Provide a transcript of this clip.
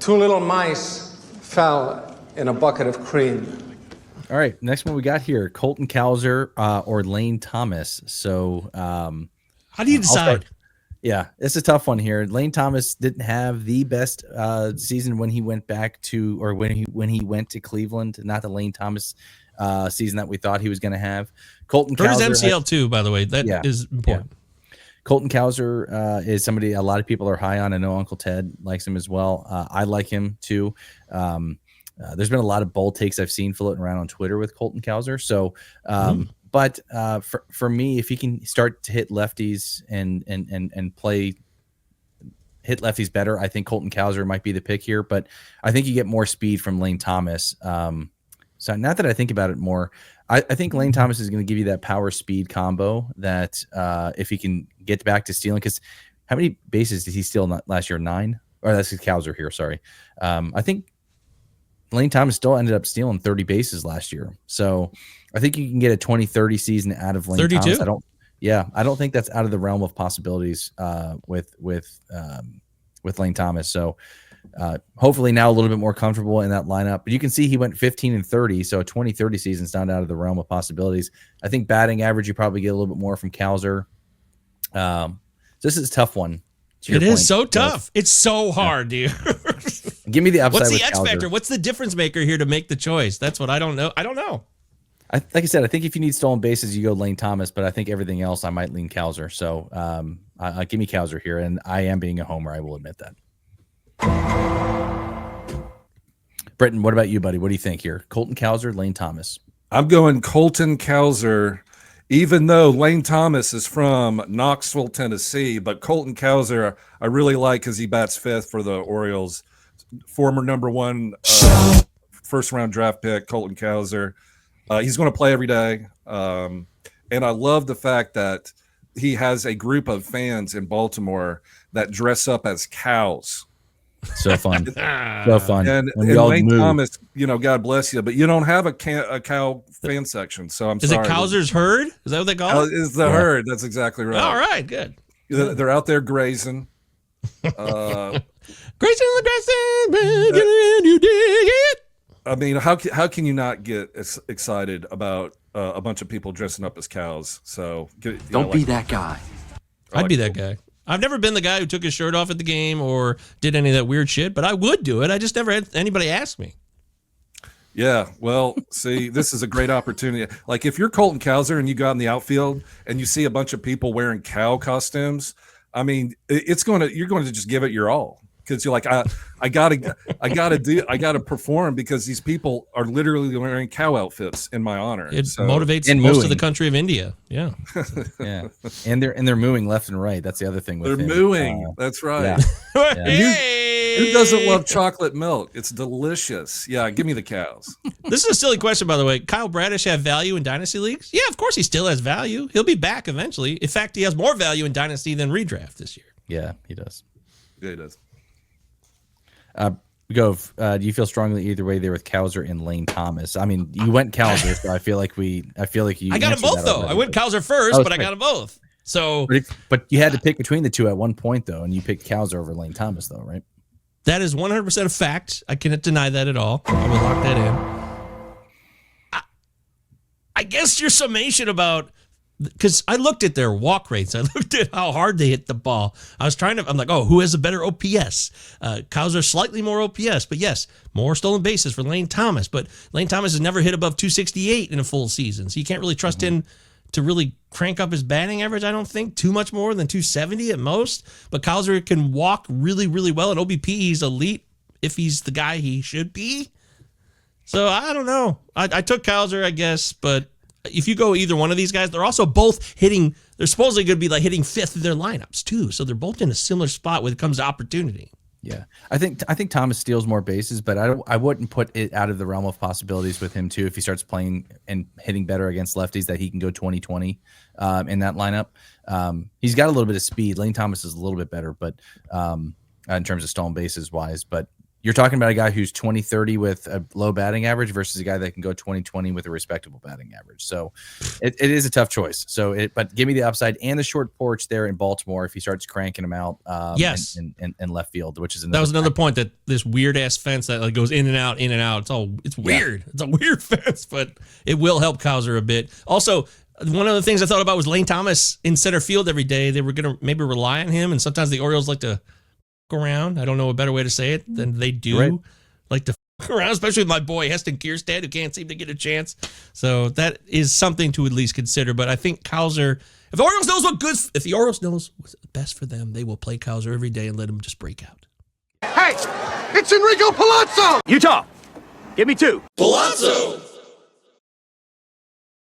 Two little mice fell in a bucket of cream. All right, next one we got here, Colton Cowser or Lane Thomas. So how do you decide? Yeah, it's a tough one here. Lane Thomas didn't have the best season when he went back to, or when he went to Cleveland. Not the Lane Thomas season that we thought he was going to have. Colton Hurt Cowser his MCL too, by the way. That is important. Yeah. Colton Cowser is somebody a lot of people are high on. I know Uncle Ted likes him as well. I like him too. There's been a lot of bold takes I've seen floating around on Twitter with Colton Cowser. So, but for me, if he can start to hit lefties and play hit lefties better, I think Colton Cowser might be the pick here. But I think you get more speed from Lane Thomas. So not that I think about it more, I think Lane Thomas is going to give you that power speed combo that if he can get back to stealing, because how many bases did he steal last year? 9? Or that's his Cowser here. Sorry. I think Lane Thomas still ended up stealing 30 bases last year. So I think you can get a 20-30 season out of Lane 32? Thomas. I don't think that's out of the realm of possibilities with Lane Thomas. So hopefully now a little bit more comfortable in that lineup. But you can see he went 15-30, so a 20-30 season is not out of the realm of possibilities. I think batting average you probably get a little bit more from Cowser. This is a tough one. It is so tough. It's so hard, dude. Give me the upside. What's the X factor? What's the difference maker here to make the choice? That's what I don't know. I don't know. Like I said, I think if you need stolen bases, you go Lane Thomas, but I think everything else I might lean Cowser. So give me Cowser here, and I am being a homer. I will admit that. Britton, what about you, buddy? What do you think here? Colton Cowser, Lane Thomas? I'm going Colton Cowser, even though Lane Thomas is from Knoxville, Tennessee, but Colton Cowser I really like because he bats fifth for the Orioles. Former number 1 first-round draft pick, Colton Cowser. He's going to play every day. And I love the fact that he has a group of fans in Baltimore that dress up as cows. So fun. So fun. And Lane Thomas, God bless you, but you don't have a cow fan section. So I'm sorry. Is it Cowser's herd? Is that what they call it? Is the herd. That's exactly right. All right, good. They're out there grazing. Grazing the grass, you dig it. I mean, how can you not get excited about a bunch of people dressing up as cows? So don't be that guy. I'd be that guy. I've never been the guy who took his shirt off at the game or did any of that weird shit, but I would do it. I just never had anybody ask me. Yeah, well, see, this is a great opportunity. Like if you're Colton Cowser and you go out in the outfield and you see a bunch of people wearing cow costumes, I mean, you're going to just give it your all. Because you're like, I gotta perform because these people are literally wearing cow outfits in my honor. It motivates most of the country of India. Yeah, yeah, and they're mooing left and right. That's the other thing. They're mooing. That's right. Yeah. Who doesn't love chocolate milk? It's delicious. Yeah, give me the cows. This is a silly question, by the way. Kyle Bradish have value in dynasty leagues? Yeah, of course he still has value. He'll be back eventually. In fact, he has more value in dynasty than redraft this year. Yeah, he does. Yeah, he does. Do you feel strongly either way there with Cowser and Lane Thomas? I mean, you went Cowser, so I feel like you. I got them both though. Already, I went Cowser first, but I got them both. So, but you had to pick between the two at one point though, and you picked Cowser over Lane Thomas though, right? That is 100% a fact. I cannot deny that at all. I will lock that in. I guess your summation about, because I looked at their walk rates. I looked at how hard they hit the ball. I'm like, who has a better OPS? Cowser slightly more OPS, but yes, more stolen bases for Lane Thomas. But Lane Thomas has never hit above 268 in a full season. So you can't really trust him to really crank up his batting average, I don't think, too much more than 270 at most. But Cowser can walk really, really well. At OBP, he's elite if he's the guy he should be. So I don't know. I took Cowser, I guess, but if you go either one of these guys, they're also both hitting. They're supposedly going to be like hitting fifth in their lineups too. So they're both in a similar spot when it comes to opportunity. Yeah, I think Thomas steals more bases, but I wouldn't put it out of the realm of possibilities with him too. If he starts playing and hitting better against lefties, that he can go 20-20 in that lineup. He's got a little bit of speed. Lane Thomas is a little bit better, but in terms of stolen bases wise, but You're talking about a guy who's 20-30 with a low batting average versus a guy that can go 20-20 with a respectable batting average. So it is a tough choice. But give me the upside and the short porch there in Baltimore if he starts cranking them out. Yes, in left field, which is that was another point, that this weird ass fence that like goes in and out, in and out. It's weird. Yeah. It's a weird fence, but it will help Cowser a bit. Also, one of the things I thought about was Lane Thomas in center field every day. They were going to maybe rely on him, and sometimes the Orioles like to around. I don't know a better way to say it than they do. Right. Like to around, especially with my boy Heston Kierstead, who can't seem to get a chance. So that is something to at least consider. But I think Cowser, if the Orioles knows what's best for them, they will play Cowser every day and let him just break out. Hey, it's Enrico Pallazzo! Utah, give me 2. Pallazzo!